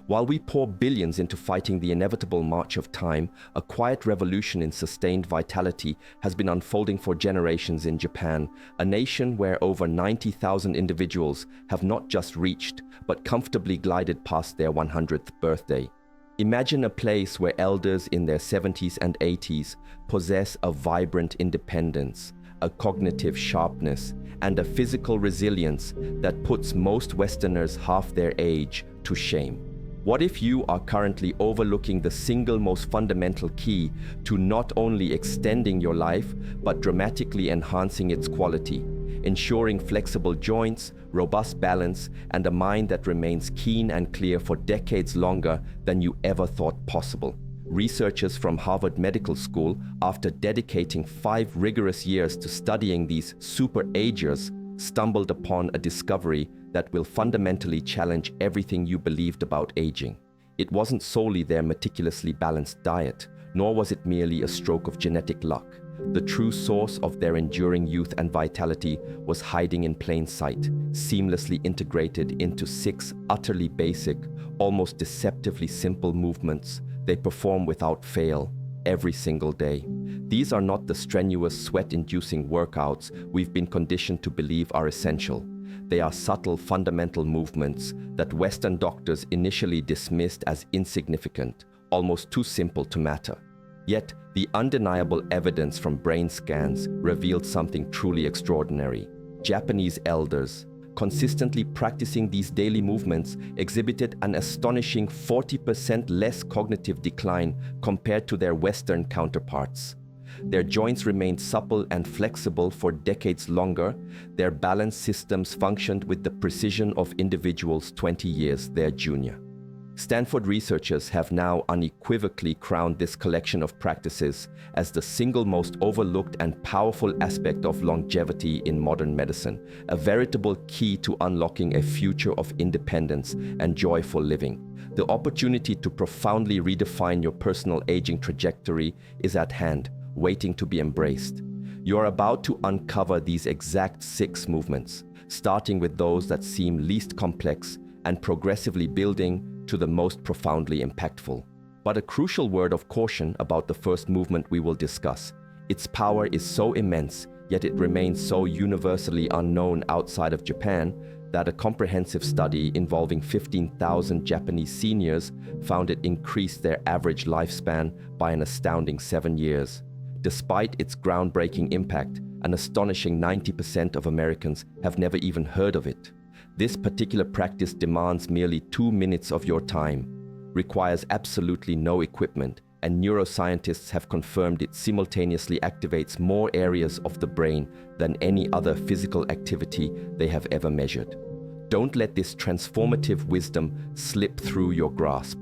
While we pour billions into fighting the inevitable march of time, a quiet revolution in sustained vitality has been unfolding for generations in Japan, a nation where over 90,000 individuals have not just reached, but comfortably glided past their 100th birthday. Imagine a place where elders in their 70s and 80s possess a vibrant independence, a cognitive sharpness, and a physical resilience that puts most Westerners half their age to shame. What if you are currently overlooking the single most fundamental key to not only extending your life, but dramatically enhancing its quality, ensuring flexible joints, robust balance, and a mind that remains keen and clear for decades longer than you ever thought possible? Researchers from Harvard Medical School, after dedicating 5 rigorous years to studying these super-agers, stumbled upon a discovery that will fundamentally challenge everything you believed about aging. It wasn't solely their meticulously balanced diet, nor was it merely a stroke of genetic luck. The true source of their enduring youth and vitality was hiding in plain sight, seamlessly integrated into 6 utterly basic, almost deceptively simple movements they perform without fail every single day. These are not the strenuous, sweat-inducing workouts we've been conditioned to believe are essential. They are subtle, fundamental movements that Western doctors initially dismissed as insignificant, almost too simple to matter. Yet, the undeniable evidence from brain scans revealed something truly extraordinary. Japanese elders, consistently practicing these daily movements, exhibited an astonishing 40% less cognitive decline compared to their Western counterparts. Their joints remained supple and flexible for decades longer. Their balance systems functioned with the precision of individuals 20 years their junior. Stanford researchers have now unequivocally crowned this collection of practices as the single most overlooked and powerful aspect of longevity in modern medicine, a veritable key to unlocking a future of independence and joyful living. The opportunity to profoundly redefine your personal aging trajectory is at hand, waiting to be embraced. You're about to uncover these exact 6 movements, starting with those that seem least complex and progressively building to the most profoundly impactful. But a crucial word of caution about the first movement we will discuss. Its power is so immense, yet it remains so universally unknown outside of Japan that a comprehensive study involving 15,000 Japanese seniors found it increased their average lifespan by an astounding 7 years. Despite its groundbreaking impact, an astonishing 90% of Americans have never even heard of it. This particular practice demands merely 2 minutes of your time, requires absolutely no equipment, and neuroscientists have confirmed it simultaneously activates more areas of the brain than any other physical activity they have ever measured. Don't let this transformative wisdom slip through your grasp.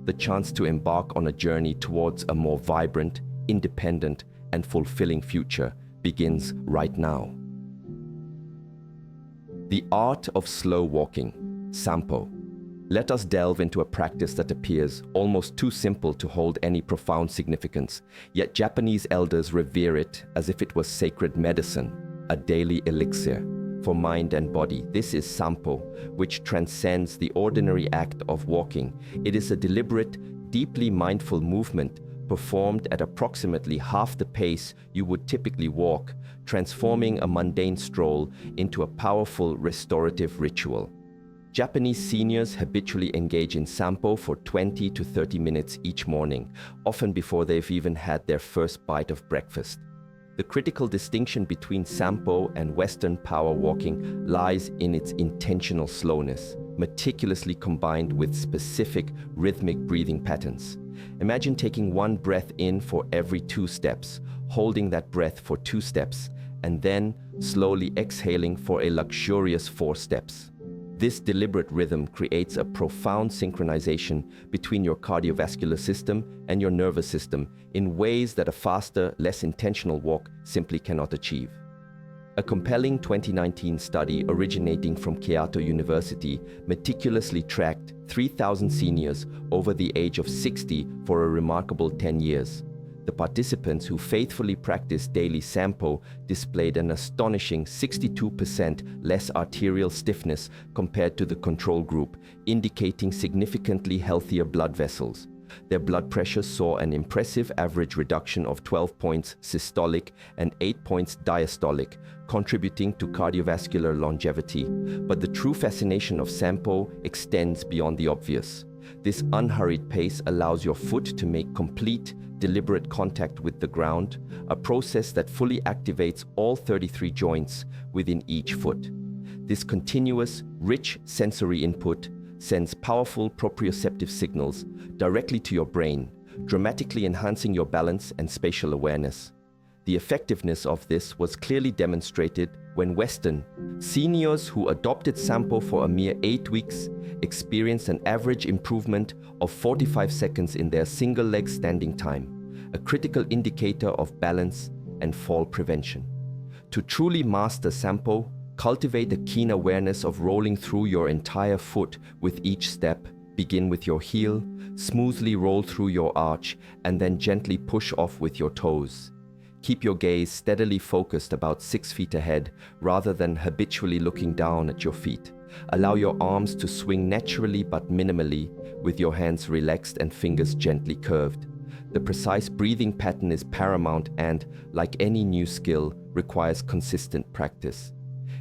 The chance to embark on a journey towards a more vibrant, independent, and fulfilling future begins right now. The art of slow walking, Sampo. Let us delve into a practice that appears almost too simple to hold any profound significance, yet Japanese elders revere it as if it was sacred medicine, a daily elixir for mind and body. This is Sampo, which transcends the ordinary act of walking. It is a deliberate, deeply mindful movement performed at approximately half the pace you would typically walk, transforming a mundane stroll into a powerful restorative ritual. Japanese seniors habitually engage in Sampo for 20 to 30 minutes each morning, often before they've even had their first bite of breakfast. The critical distinction between Sampo and Western power walking lies in its intentional slowness, meticulously combined with specific rhythmic breathing patterns. Imagine taking 1 breath in for every 2 steps, holding that breath for 2 steps, and then slowly exhaling for a luxurious 4 steps. This deliberate rhythm creates a profound synchronization between your cardiovascular system and your nervous system in ways that a faster, less intentional walk simply cannot achieve. A compelling 2019 study originating from Kyoto University meticulously tracked 3,000 seniors over the age of 60 for a remarkable 10 years. The participants who faithfully practiced daily Sampo displayed an astonishing 62% less arterial stiffness compared to the control group, indicating significantly healthier blood vessels. Their blood pressure saw an impressive average reduction of 12 points systolic and 8 points diastolic, contributing to cardiovascular longevity. But the true fascination of Sampo extends beyond the obvious. This unhurried pace allows your foot to make complete, deliberate contact with the ground, a process that fully activates all 33 joints within each foot. This continuous, rich sensory input sends powerful proprioceptive signals directly to your brain, dramatically enhancing your balance and spatial awareness. The effectiveness of this was clearly demonstrated when Western seniors who adopted Sampo for a mere 8 weeks experienced an average improvement of 45 seconds in their single leg standing time, a critical indicator of balance and fall prevention. To truly master Sampo, cultivate a keen awareness of rolling through your entire foot with each step. Begin with your heel, smoothly roll through your arch, and then gently push off with your toes. Keep your gaze steadily focused about 6 feet ahead rather than habitually looking down at your feet. Allow your arms to swing naturally but minimally, with your hands relaxed and fingers gently curved. The precise breathing pattern is paramount and, like any new skill, requires consistent practice.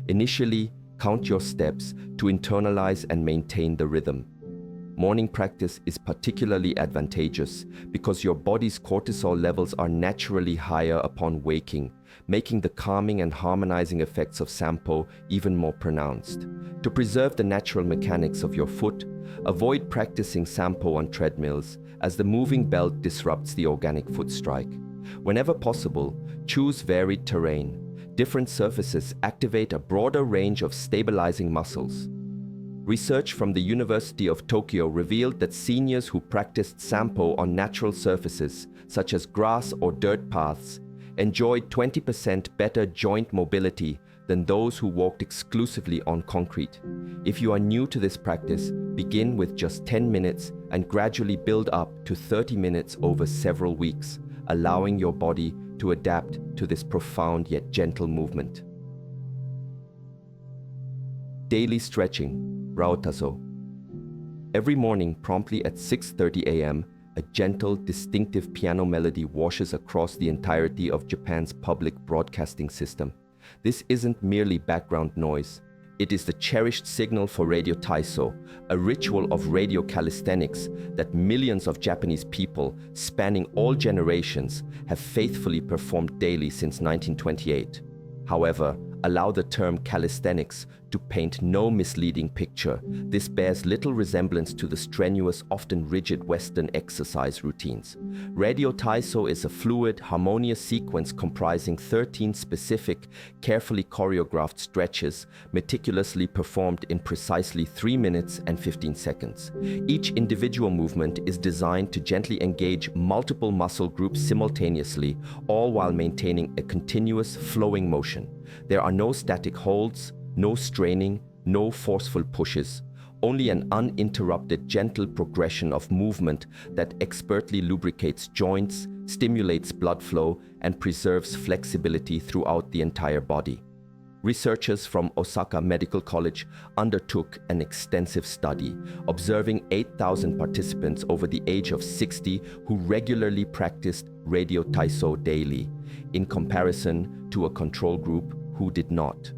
Initially, count your steps to internalize and maintain the rhythm. Morning practice is particularly advantageous because your body's cortisol levels are naturally higher upon waking, making the calming and harmonizing effects of Sampo even more pronounced. To preserve the natural mechanics of your foot, avoid practicing Sampo on treadmills, as the moving belt disrupts the organic foot strike. Whenever possible, choose varied terrain. Different surfaces activate a broader range of stabilizing muscles. Research from the University of Tokyo revealed that seniors who practiced Sampo on natural surfaces, such as grass or dirt paths, enjoyed 20% better joint mobility than those who walked exclusively on concrete. If you are new to this practice, begin with just 10 minutes and gradually build up to 30 minutes over several weeks, allowing your body to adapt to this profound yet gentle movement. Daily stretching, Raotaso. Every morning, promptly at 6:30 a.m., a gentle, distinctive piano melody washes across the entirety of Japan's public broadcasting system. This isn't merely background noise. It is the cherished signal for Radio Taiso, a ritual of radio calisthenics that millions of Japanese people, spanning all generations, have faithfully performed daily since 1928. However, allow the term calisthenics to paint no misleading picture. This bears little resemblance to the strenuous, often rigid Western exercise routines. Radio Taiso is a fluid, harmonious sequence comprising 13 specific, carefully choreographed stretches, meticulously performed in precisely 3 minutes and 15 seconds. Each individual movement is designed to gently engage multiple muscle groups simultaneously, all while maintaining a continuous, flowing motion. There are no static holds, no straining, no forceful pushes, only an uninterrupted, gentle progression of movement that expertly lubricates joints, stimulates blood flow, and preserves flexibility throughout the entire body. Researchers from Osaka Medical College undertook an extensive study, observing 8,000 participants over the age of 60 who regularly practiced Radio Taiso daily, in comparison to a control group who did not.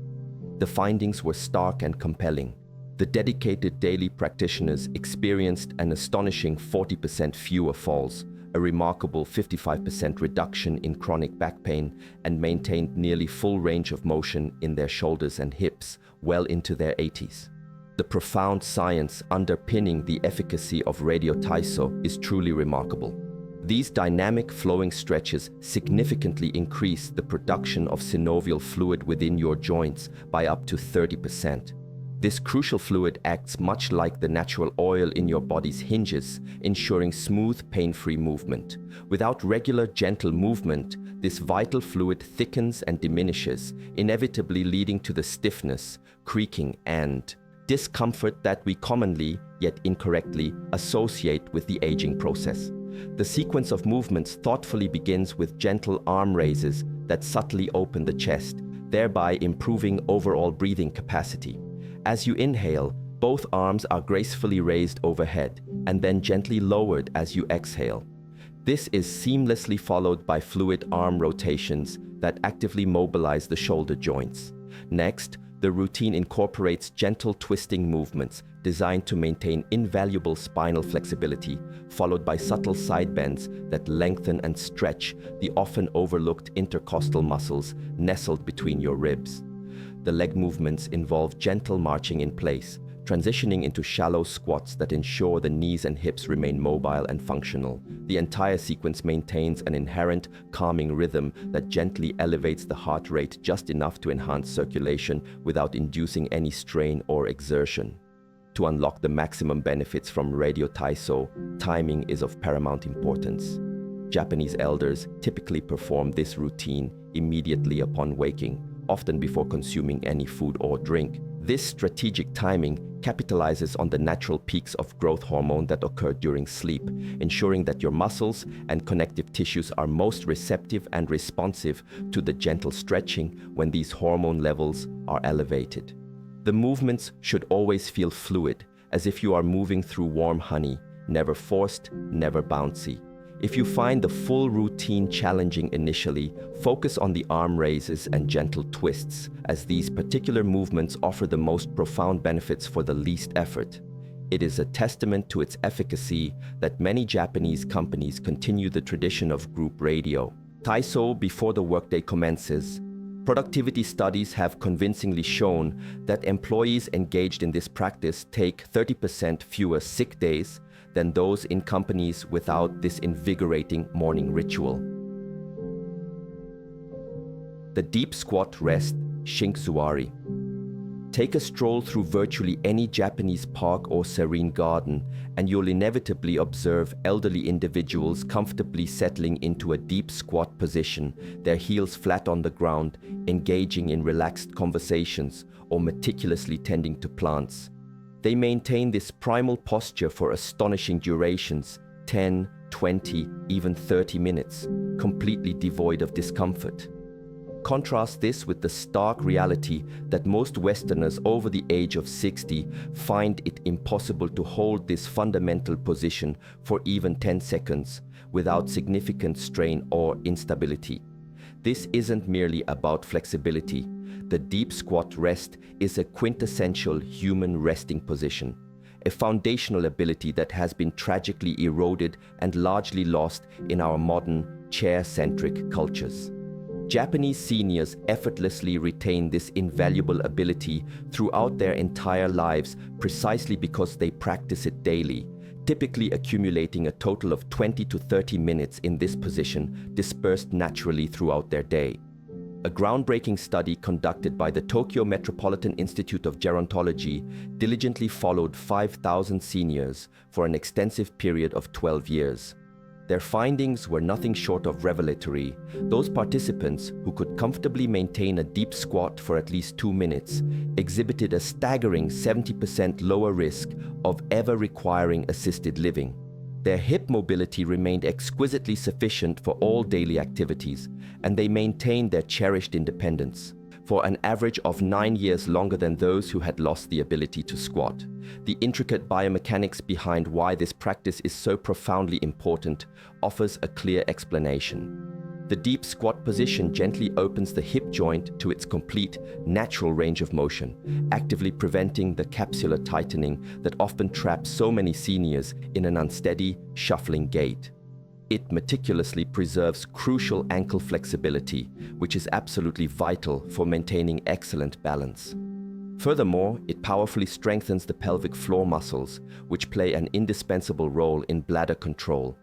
The findings were stark and compelling. The dedicated daily practitioners experienced an astonishing 40% fewer falls, a remarkable 55% reduction in chronic back pain, and maintained nearly full range of motion in their shoulders and hips well into their 80s. The profound science underpinning the efficacy of Radio Taiso is truly remarkable. These dynamic flowing stretches significantly increase the production of synovial fluid within your joints by up to 30%. This crucial fluid acts much like the natural oil in your body's hinges, ensuring smooth, pain-free movement. Without regular, gentle movement, this vital fluid thickens and diminishes, inevitably leading to the stiffness, creaking, and discomfort that we commonly, yet incorrectly, associate with the aging process. The sequence of movements thoughtfully begins with gentle arm raises that subtly open the chest, thereby improving overall breathing capacity. As you inhale, both arms are gracefully raised overhead and then gently lowered as you exhale. This is seamlessly followed by fluid arm rotations that actively mobilize the shoulder joints. Next, the routine incorporates gentle twisting movements designed to maintain invaluable spinal flexibility, followed by subtle side bends that lengthen and stretch the often overlooked intercostal muscles nestled between your ribs. The leg movements involve gentle marching in place, transitioning into shallow squats that ensure the knees and hips remain mobile and functional. The entire sequence maintains an inherent calming rhythm that gently elevates the heart rate just enough to enhance circulation without inducing any strain or exertion. To unlock the maximum benefits from Radio Taiso, timing is of paramount importance. Japanese elders typically perform this routine immediately upon waking, often before consuming any food or drink. This strategic timing capitalizes on the natural peaks of growth hormone that occur during sleep, ensuring that your muscles and connective tissues are most receptive and responsive to the gentle stretching when these hormone levels are elevated. The movements should always feel fluid, as if you are moving through warm honey, never forced, never bouncy. If you find the full routine challenging initially, focus on the arm raises and gentle twists, as these particular movements offer the most profound benefits for the least effort. It is a testament to its efficacy that many Japanese companies continue the tradition of group radio Taiso before the workday commences. Productivity studies have convincingly shown that employees engaged in this practice take 30% fewer sick days than those in companies without this invigorating morning ritual. The deep squat rest, Shinkzuari. Take a stroll through virtually any Japanese park or serene garden, and you'll inevitably observe elderly individuals comfortably settling into a deep squat position, their heels flat on the ground, engaging in relaxed conversations or meticulously tending to plants. They maintain this primal posture for astonishing durations, 10, 20, even 30 minutes, completely devoid of discomfort. Contrast this with the stark reality that most Westerners over the age of 60 find it impossible to hold this fundamental position for even 10 seconds without significant strain or instability. This isn't merely about flexibility. The deep squat rest is a quintessential human resting position, a foundational ability that has been tragically eroded and largely lost in our modern, chair-centric cultures. Japanese seniors effortlessly retain this invaluable ability throughout their entire lives precisely because they practice it daily, typically accumulating a total of 20 to 30 minutes in this position dispersed naturally throughout their day. A groundbreaking study conducted by the Tokyo Metropolitan Institute of Gerontology diligently followed 5,000 seniors for an extensive period of 12 years. Their findings were nothing short of revelatory. Those participants who could comfortably maintain a deep squat for at least 2 minutes exhibited a staggering 70% lower risk of ever requiring assisted living. Their hip mobility remained exquisitely sufficient for all daily activities, and they maintained their cherished independence for an average of 9 years longer than those who had lost the ability to squat. The intricate biomechanics behind why this practice is so profoundly important offers a clear explanation. The deep squat position gently opens the hip joint to its complete, natural range of motion, actively preventing the capsular tightening that often traps so many seniors in an unsteady, shuffling gait. It meticulously preserves crucial ankle flexibility, which is absolutely vital for maintaining excellent balance. Furthermore, it powerfully strengthens the pelvic floor muscles, which play an indispensable role in bladder control.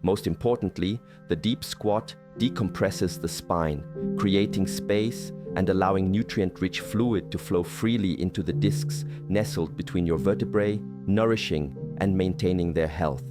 Most importantly, the deep squat decompresses the spine, creating space and allowing nutrient-rich fluid to flow freely into the discs nestled between your vertebrae, nourishing and maintaining their health.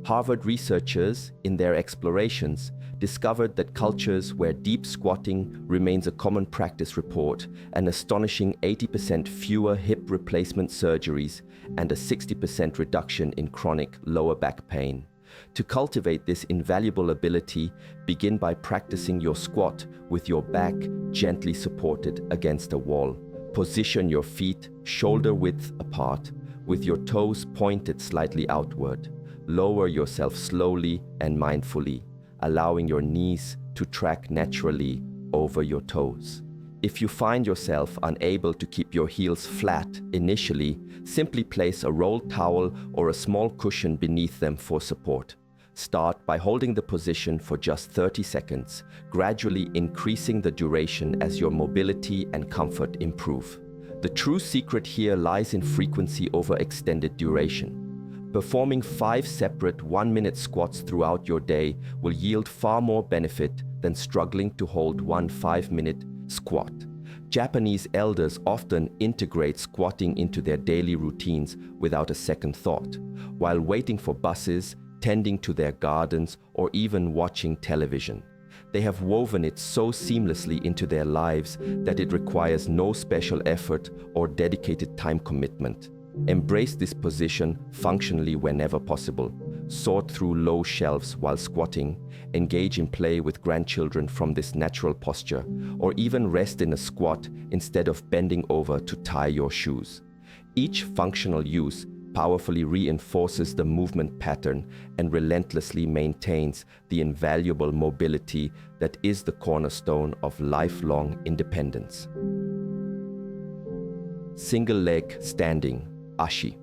Harvard researchers, in their explorations, discovered that cultures where deep squatting remains a common practice report an astonishing 80% fewer hip replacement surgeries and a 60% reduction in chronic lower back pain. To cultivate this invaluable ability, begin by practicing your squat with your back gently supported against a wall. Position your feet shoulder width apart, with your toes pointed slightly outward. Lower yourself slowly and mindfully, allowing your knees to track naturally over your toes. If you find yourself unable to keep your heels flat initially, simply place a rolled towel or a small cushion beneath them for support. Start by holding the position for just 30 seconds, gradually increasing the duration as your mobility and comfort improve. The true secret here lies in frequency over extended duration. Performing 5 separate 1-minute squats throughout your day will yield far more benefit than struggling to hold one 5-minute squat. Japanese elders often integrate squatting into their daily routines without a second thought, while waiting for buses, tending to their gardens, or even watching television. They have woven it so seamlessly into their lives that it requires no special effort or dedicated time commitment. Embrace this position functionally whenever possible. Sort through low shelves while squatting, engage in play with grandchildren from this natural posture, or even rest in a squat instead of bending over to tie your shoes. Each functional use powerfully reinforces the movement pattern and relentlessly maintains the invaluable mobility that is the cornerstone of lifelong independence. Single leg standing, Ashi.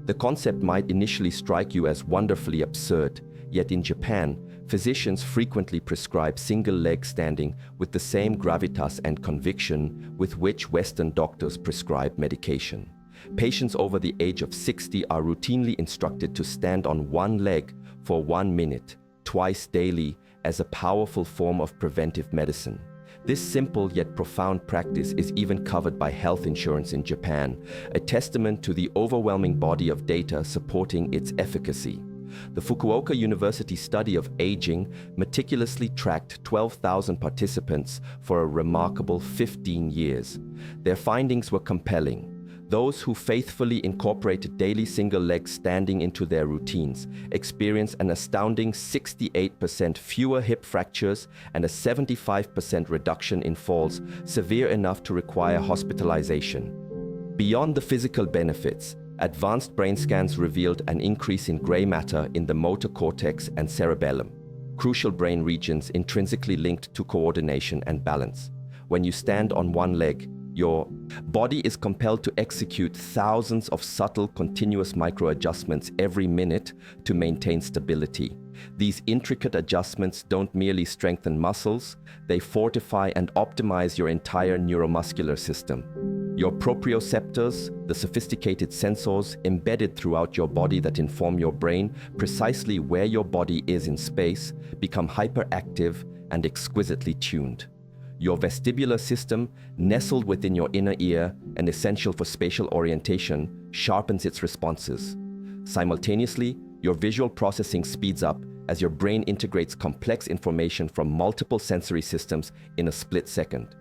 The concept might initially strike you as wonderfully absurd, yet in Japan, physicians frequently prescribe single-leg standing with the same gravitas and conviction with which Western doctors prescribe medication. Patients over the age of 60 are routinely instructed to stand on one leg for 1 minute, twice daily, as a powerful form of preventive medicine. This simple yet profound practice is even covered by health insurance in Japan, a testament to the overwhelming body of data supporting its efficacy. The Fukuoka University study of aging meticulously tracked 12,000 participants for a remarkable 15 years. Their findings were compelling. Those who faithfully incorporated daily single-leg standing into their routines experienced an astounding 68% fewer hip fractures and a 75% reduction in falls severe enough to require hospitalization. Beyond the physical benefits, advanced brain scans revealed an increase in gray matter in the motor cortex and cerebellum, crucial brain regions intrinsically linked to coordination and balance. When you stand on one leg, your body is compelled to execute thousands of subtle, continuous micro-adjustments every minute to maintain stability. These intricate adjustments don't merely strengthen muscles, they fortify and optimize your entire neuromuscular system. Your proprioceptors, the sophisticated sensors embedded throughout your body that inform your brain precisely where your body is in space, become hyperactive and exquisitely tuned. Your vestibular system, nestled within your inner ear and essential for spatial orientation, sharpens its responses. Simultaneously, your visual processing speeds up as your brain integrates complex information from multiple sensory systems in a split second.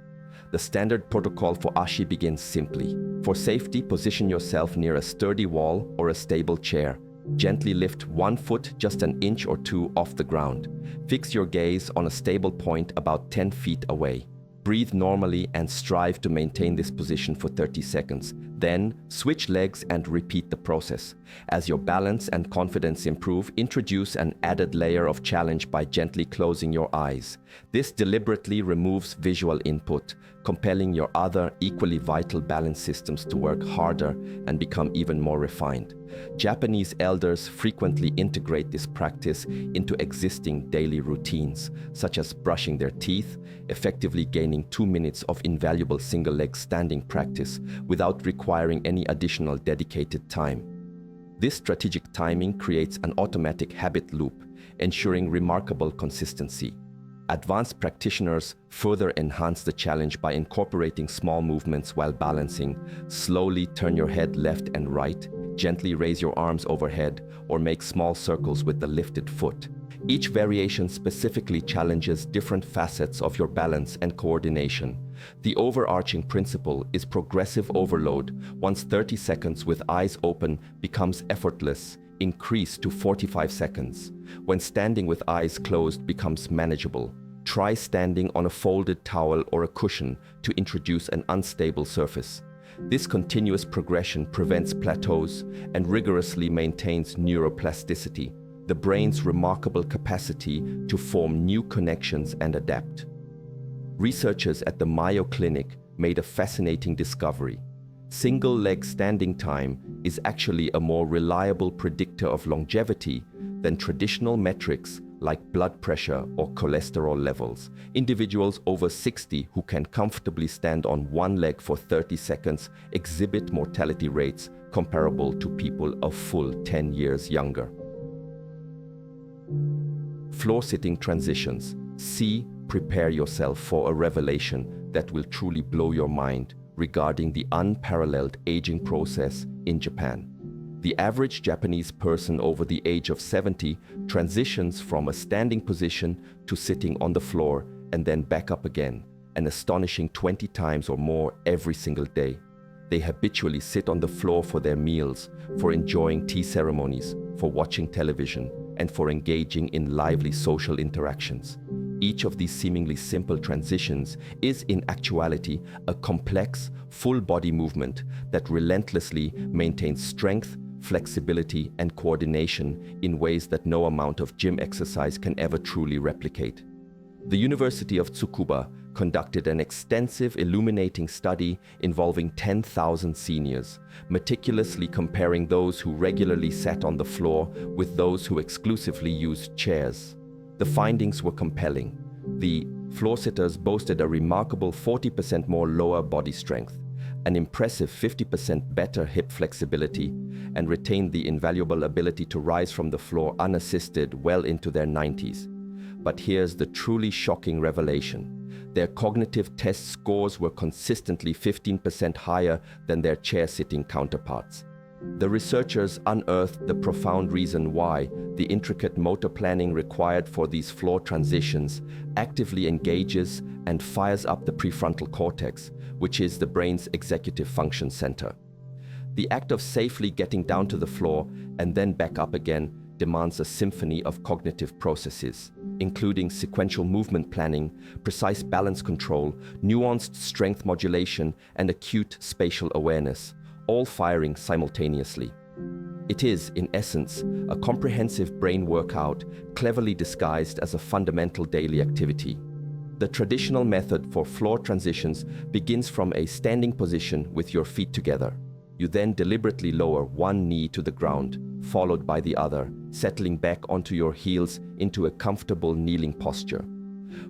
The standard protocol for Ashi begins simply. For safety, position yourself near a sturdy wall or a stable chair. Gently lift 1 foot just an inch or 2 off the ground. Fix your gaze on a stable point about 10 feet away. Breathe normally and strive to maintain this position for 30 seconds. Then, switch legs and repeat the process. As your balance and confidence improve, introduce an added layer of challenge by gently closing your eyes. This deliberately removes visual input, compelling your other equally vital balance systems to work harder and become even more refined. Japanese elders frequently integrate this practice into existing daily routines, such as brushing their teeth, effectively gaining 2 minutes of invaluable single-leg standing practice without requiring any additional dedicated time. This strategic timing creates an automatic habit loop, ensuring remarkable consistency. Advanced practitioners further enhance the challenge by incorporating small movements while balancing. Slowly turn your head left and right, gently raise your arms overhead, or make small circles with the lifted foot. Each variation specifically challenges different facets of your balance and coordination. The overarching principle is progressive overload. Once 30 seconds with eyes open becomes effortless, increase to 45 seconds. When standing with eyes closed becomes manageable, try standing on a folded towel or a cushion to introduce an unstable surface. This continuous progression prevents plateaus and rigorously maintains neuroplasticity, the brain's remarkable capacity to form new connections and adapt. Researchers at the Mayo Clinic made a fascinating discovery. Single-leg standing time is actually a more reliable predictor of longevity than traditional metrics like blood pressure or cholesterol levels. Individuals over 60 who can comfortably stand on one leg for 30 seconds exhibit mortality rates comparable to people a full 10 years younger. Floor-sitting transitions. See, prepare yourself for a revelation that will truly blow your mind regarding the unparalleled aging process in Japan. The average Japanese person over the age of 70 transitions from a standing position to sitting on the floor and then back up again, an astonishing 20 times or more every single day. They habitually sit on the floor for their meals, for enjoying tea ceremonies, for watching television, and for engaging in lively social interactions. Each of these seemingly simple transitions is in actuality a complex, full-body movement that relentlessly maintains strength, flexibility, and coordination in ways that no amount of gym exercise can ever truly replicate. The University of Tsukuba conducted an extensive, illuminating study involving 10,000 seniors, meticulously comparing those who regularly sat on the floor with those who exclusively used chairs. The findings were compelling. The floor-sitters boasted a remarkable 40% more lower body strength, an impressive 50% better hip flexibility, and retained the invaluable ability to rise from the floor unassisted well into their 90s. But here's the truly shocking revelation. Their cognitive test scores were consistently 15% higher than their chair-sitting counterparts. The researchers unearthed the profound reason why the intricate motor planning required for these floor transitions actively engages and fires up the prefrontal cortex, which is the brain's executive function center. The act of safely getting down to the floor and then back up again demands a symphony of cognitive processes, including sequential movement planning, precise balance control, nuanced strength modulation, and acute spatial awareness, all firing simultaneously. It is, in essence, a comprehensive brain workout cleverly disguised as a fundamental daily activity. The traditional method for floor transitions begins from a standing position with your feet together. You then deliberately lower one knee to the ground, followed by the other, settling back onto your heels into a comfortable kneeling posture.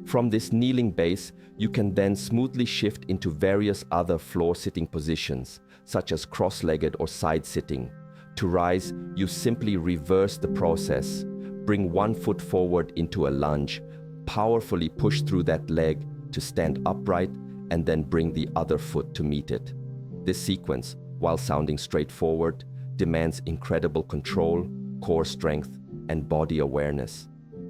From this kneeling base, you can then smoothly shift into various other floor-sitting positions, such as cross-legged or side-sitting. To rise, you simply reverse the process. Bring one foot forward into a lunge, powerfully push through that leg to stand upright, and then bring the other foot to meet it. This sequence, while sounding straightforward, demands incredible control, core strength, and body awareness.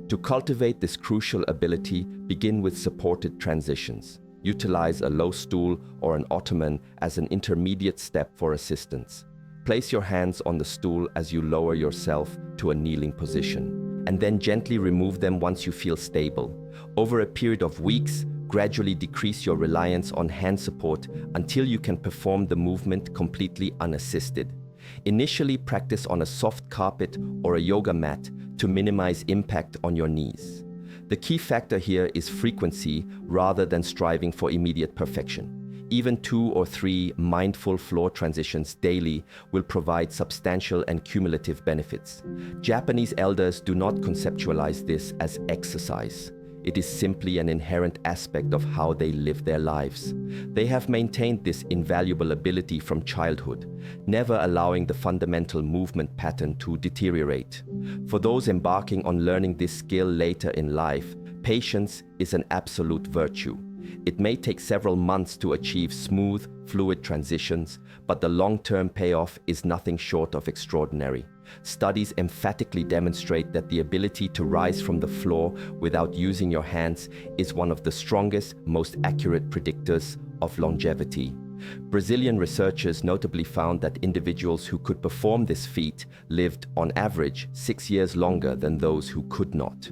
To cultivate this crucial ability, begin with supported transitions. Utilize a low stool or an ottoman as an intermediate step for assistance. Place your hands on the stool as you lower yourself to a kneeling position, and then gently remove them once you feel stable. Over a period of weeks, gradually decrease your reliance on hand support until you can perform the movement completely unassisted. Initially, practice on a soft carpet or a yoga mat to minimize impact on your knees. The key factor here is frequency rather than striving for immediate perfection. Even 2 or 3 mindful floor transitions daily will provide substantial and cumulative benefits. Japanese elders do not conceptualize this as exercise. It is simply an inherent aspect of how they live their lives. They have maintained this invaluable ability from childhood, never allowing the fundamental movement pattern to deteriorate. For those embarking on learning this skill later in life, patience is an absolute virtue. It may take several months to achieve smooth, fluid transitions, but the long-term payoff is nothing short of extraordinary. Studies emphatically demonstrate that the ability to rise from the floor without using your hands is one of the strongest, most accurate predictors of longevity. Brazilian researchers notably found that individuals who could perform this feat lived, on average, 6 years longer than those who could not.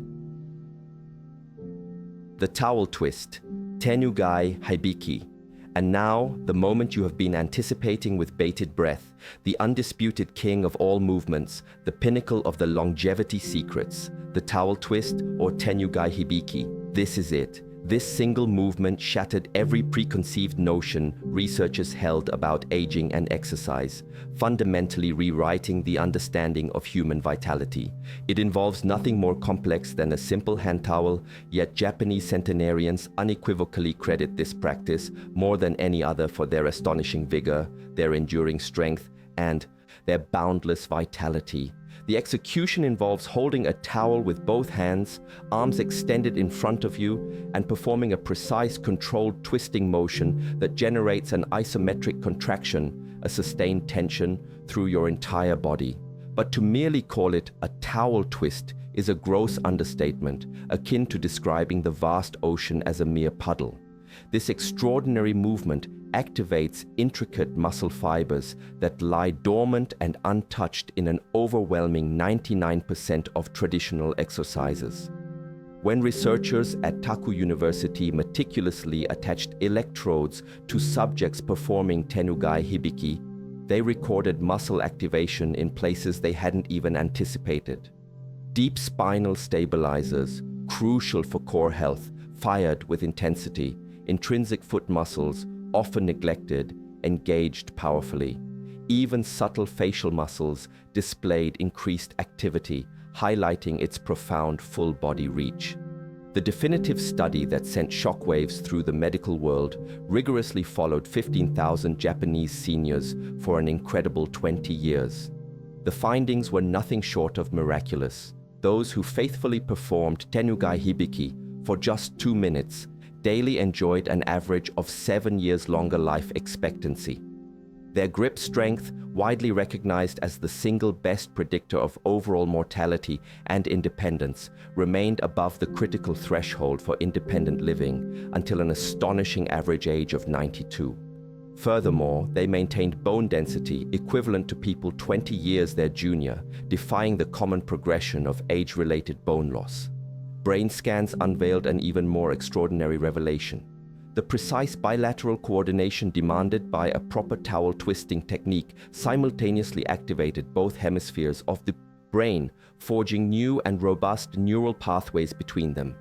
The towel twist, Tenugai Hibiki. And now, the moment you have been anticipating with bated breath, the undisputed king of all movements, the pinnacle of the longevity secrets, the towel twist or Tenugai Hibiki. This is it. This single movement shattered every preconceived notion researchers held about aging and exercise, fundamentally rewriting the understanding of human vitality. It involves nothing more complex than a simple hand towel, yet Japanese centenarians unequivocally credit this practice more than any other for their astonishing vigor, their enduring strength, and their boundless vitality. The execution involves holding a towel with both hands, arms extended in front of you, and performing a precise, controlled twisting motion that generates an isometric contraction, a sustained tension through your entire body. But to merely call it a towel twist is a gross understatement, akin to describing the vast ocean as a mere puddle. This extraordinary movement activates intricate muscle fibers that lie dormant and untouched in an overwhelming 99% of traditional exercises. When researchers at Taku University meticulously attached electrodes to subjects performing Tenugai Hibiki, they recorded muscle activation in places they hadn't even anticipated. Deep spinal stabilizers, crucial for core health, fired with intensity. Intrinsic foot muscles, often neglected, engaged powerfully. Even subtle facial muscles displayed increased activity, highlighting its profound full-body reach. The definitive study that sent shockwaves through the medical world rigorously followed 15,000 Japanese seniors for an incredible 20 years. The findings were nothing short of miraculous. Those who faithfully performed Tenugai Hibiki for just 2 minutes daily enjoyed an average of 7 years longer life expectancy. Their grip strength, widely recognized as the single best predictor of overall mortality and independence, remained above the critical threshold for independent living until an astonishing average age of 92. Furthermore, they maintained bone density equivalent to people 20 years their junior, defying the common progression of age-related bone loss. Brain scans unveiled an even more extraordinary revelation. The precise bilateral coordination demanded by a proper towel twisting technique simultaneously activated both hemispheres of the brain, forging new and robust neural pathways between them.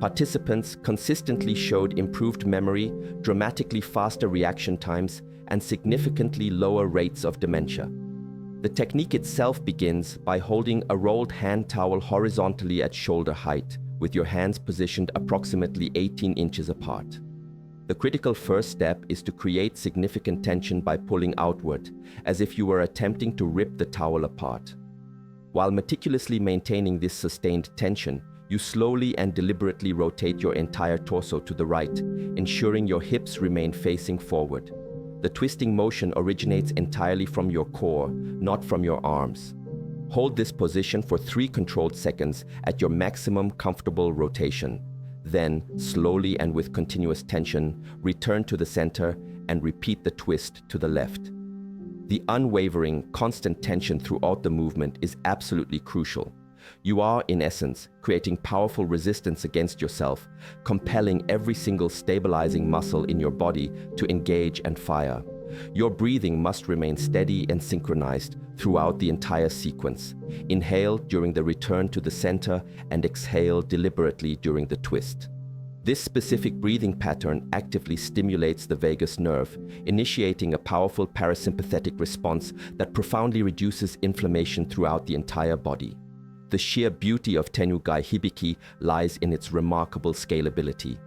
Participants consistently showed improved memory, dramatically faster reaction times, and significantly lower rates of dementia. The technique itself begins by holding a rolled hand towel horizontally at shoulder height, with your hands positioned approximately 18 inches apart. The critical first step is to create significant tension by pulling outward, as if you were attempting to rip the towel apart. While meticulously maintaining this sustained tension, you slowly and deliberately rotate your entire torso to the right, ensuring your hips remain facing forward. The twisting motion originates entirely from your core, not from your arms. Hold this position for 3 controlled seconds at your maximum comfortable rotation. Then, slowly and with continuous tension, return to the center and repeat the twist to the left. The unwavering, constant tension throughout the movement is absolutely crucial. You are, in essence, creating powerful resistance against yourself, compelling every single stabilizing muscle in your body to engage and fire. Your breathing must remain steady and synchronized throughout the entire sequence. Inhale during the return to the center and exhale deliberately during the twist. This specific breathing pattern actively stimulates the vagus nerve, initiating a powerful parasympathetic response that profoundly reduces inflammation throughout the entire body. The sheer beauty of Tenugai Hibiki lies in its remarkable scalability.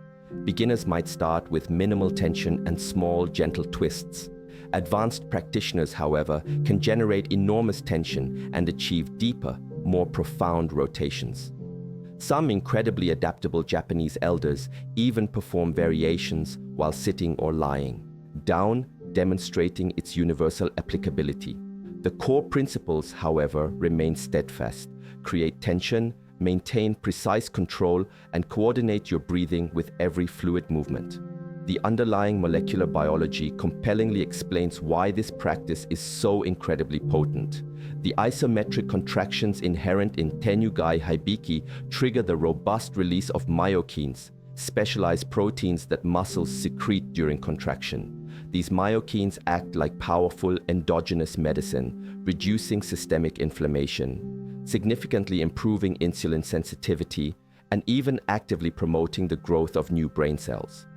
Beginners might start with minimal tension and small, gentle twists. Advanced practitioners, however, can generate enormous tension and achieve deeper, more profound rotations. Some incredibly adaptable Japanese elders even perform variations while sitting or lying, down, demonstrating its universal applicability. The core principles, however, remain steadfast. Create tension, maintain precise control, and coordinate your breathing with every fluid movement. The underlying molecular biology compellingly explains why this practice is so incredibly potent. The isometric contractions inherent in Tenyugai Hibiki trigger the robust release of myokines, specialized proteins that muscles secrete during contraction. These myokines act like powerful endogenous medicine, reducing systemic inflammation, significantly improving insulin sensitivity, and even actively promoting the growth of new brain cells.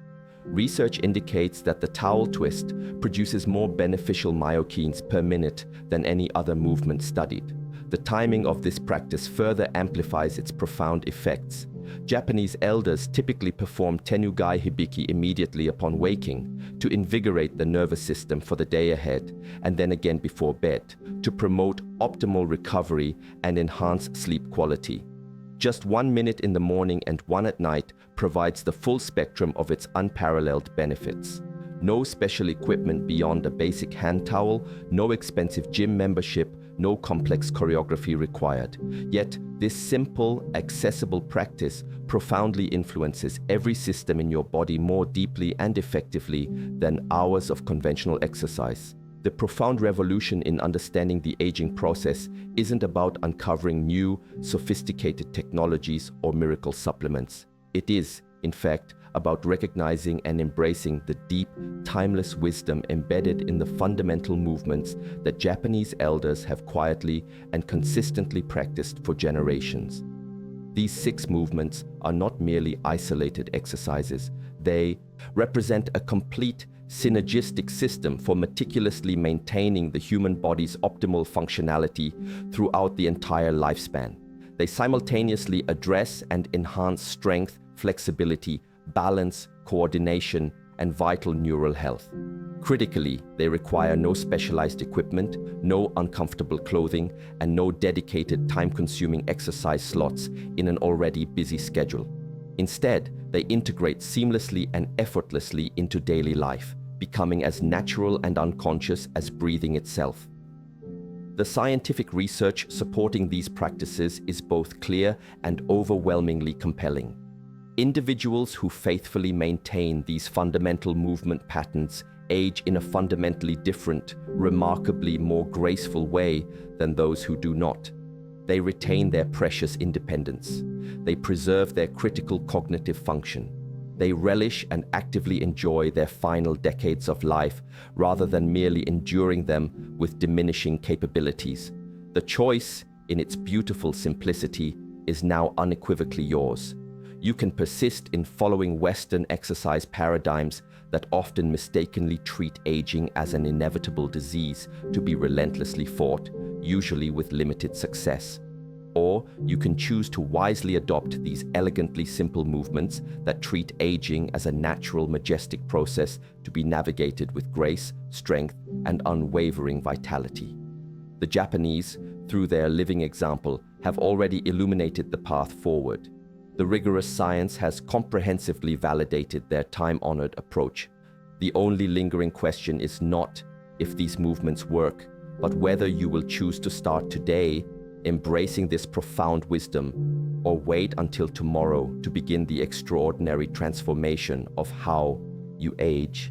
Research indicates that the towel twist produces more beneficial myokines per minute than any other movement studied. The timing of this practice further amplifies its profound effects. Japanese elders typically perform Tenyugai Hibiki immediately upon waking to invigorate the nervous system for the day ahead, and then again before bed to promote optimal recovery and enhance sleep quality. Just 1 minute in the morning and 1 at night provides the full spectrum of its unparalleled benefits. No special equipment beyond a basic hand towel, no expensive gym membership, no complex choreography required. Yet, this simple, accessible practice profoundly influences every system in your body more deeply and effectively than hours of conventional exercise. The profound revolution in understanding the aging process isn't about uncovering new, sophisticated technologies or miracle supplements. It is, in fact, about recognizing and embracing the deep, timeless wisdom embedded in the fundamental movements that Japanese elders have quietly and consistently practiced for generations. These 6 movements are not merely isolated exercises. They represent a complete, synergistic system for meticulously maintaining the human body's optimal functionality throughout the entire lifespan. They simultaneously address and enhance strength, flexibility, balance, coordination, and vital neural health. Critically, they require no specialized equipment, no uncomfortable clothing, and no dedicated time-consuming exercise slots in an already busy schedule. Instead, they integrate seamlessly and effortlessly into daily life, becoming as natural and unconscious as breathing itself. The scientific research supporting these practices is both clear and overwhelmingly compelling. Individuals who faithfully maintain these fundamental movement patterns age in a fundamentally different, remarkably more graceful way than those who do not. They retain their precious independence. They preserve their critical cognitive function. They relish and actively enjoy their final decades of life rather than merely enduring them with diminishing capabilities. The choice, in its beautiful simplicity, is now unequivocally yours. You can persist in following Western exercise paradigms that often mistakenly treat aging as an inevitable disease to be relentlessly fought, usually with limited success. Or you can choose to wisely adopt these elegantly simple movements that treat aging as a natural, majestic process to be navigated with grace, strength, and unwavering vitality. The Japanese, through their living example, have already illuminated the path forward. The rigorous science has comprehensively validated their time-honored approach. The only lingering question is not if these movements work, but whether you will choose to start today, embracing this profound wisdom, or wait until tomorrow to begin the extraordinary transformation of how you age.